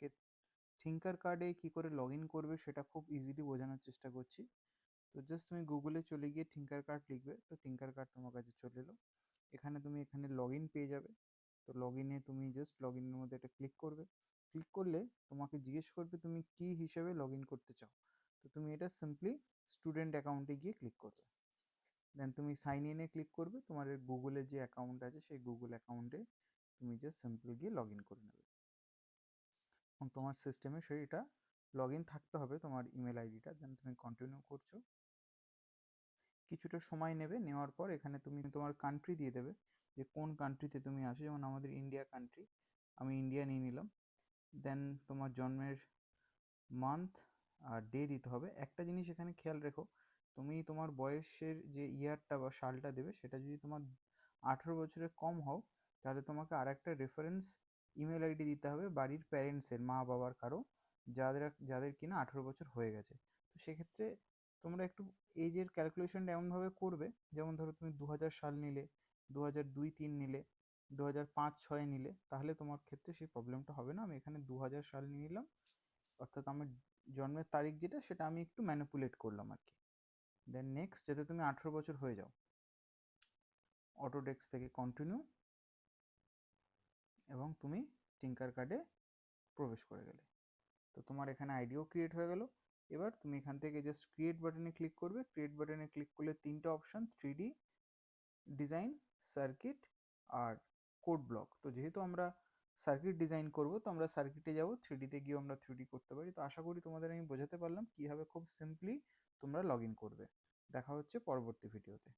তোমাদেরকে থিঙ্কার কার্ডে কী করে লগ ইন করবে সেটা খুব ইজিলি বোঝানোর চেষ্টা করছি। তো জাস্ট তুমি গুগলে চলে গিয়ে থিঙ্কার কার্ড লিখবে, তো থিঙ্কার কার্ড তোমার কাছে চলে এলো। তুমি এখানে লগ ইন পেয়ে যাবে। তো লগ ইনে তুমি জাস্ট লগ ইনের মধ্যে এটা ক্লিক করবে। ক্লিক করলে তোমাকে জিজ্ঞেস করবে তুমি কী হিসেবে লগ ইন করতে চাও। তো তুমি এটা সিম্পলি স্টুডেন্ট অ্যাকাউন্টে গিয়ে ক্লিক করবে। দেন তুমি সাইন ইনে ক্লিক করবে। তোমার গুগলের যে অ্যাকাউন্ট আছে সেই গুগল অ্যাকাউন্টে তুমি জাস্ট সিম্পলি গিয়ে লগ ইন করে নেবে এবং তোমার সিস্টেমে সেইটা লগ ইন থাকতে হবে, তোমার ইমেল আইডিটা। দেন তুমি কন্টিনিউ করছো। কিছুটা সময় নেবে, নেওয়ার পর এখানে তুমি তোমার কান্ট্রি দিয়ে দেবে যে কোন কান্ট্রিতে তুমি আছো। যেমন আমাদের ইন্ডিয়া কান্ট্রি, আমি ইন্ডিয়া নিয়ে নিলাম। দেন তোমার জন্মের মান্থ আর ডে দিতে হবে। একটা জিনিস এখানে খেয়াল রেখো, তুমি তোমার বয়সের যে ইয়ারটা বা সালটা দেবে সেটা যদি তোমার 18 বছরের কম হও, তাহলে তোমাকে আর একটা রেফারেন্স ইমেল আইডি দিতে হবে বাড়ির প্যারেন্টসের, মা বাবার কারো, যাদের কিনা 18 বছর হয়ে গেছে। তো সেক্ষেত্রে তোমরা একটু এজের ক্যালকুলেশনটা এমনভাবে করবে, যেমন ধরো তুমি 2000 সাল নিলে, 2002-3 নিলে, 2005-6 নিলে, তাহলে তোমার ক্ষেত্রে সেই প্রবলেমটা হবে না। আমি এখানে 2000 সাল নিয়ে নিলাম, অর্থাৎ আমার জন্মের তারিখ যেটা সেটা আমি একটু ম্যানিপুলেট করলাম আর কি। দেন নেক্সট, যাতে তুমি 18 বছর হয়ে যাও, অটোডেস্ক থেকে কন্টিনিউ, এবং তুমি টিঙ্কার কার্ডে প্রবেশ করে গেলে। তো তোমার এখানে আইডিও ক্রিয়েট হয়ে গেল। এবার তুমি এখান থেকে জাস্ট ক্রিয়েট বাটনে ক্লিক করবে। ক্রিয়েট বাটনে ক্লিক করলে 3টে অপশান, 3D, ডিজাইন, সার্কিট আর কোড ব্লক। তো যেহেতু আমরা সার্কিট ডিজাইন করব, তো আমরা সার্কিটে যাব, 3Dতে গিয়েও আমরা 3D করতে পারি। তো আশা করি তোমাদের আমি বোঝাতে পারলাম কীভাবে খুব সিম্পলি তোমরা লগ ইন করবে। দেখা হচ্ছে পরবর্তী ভিডিওতে।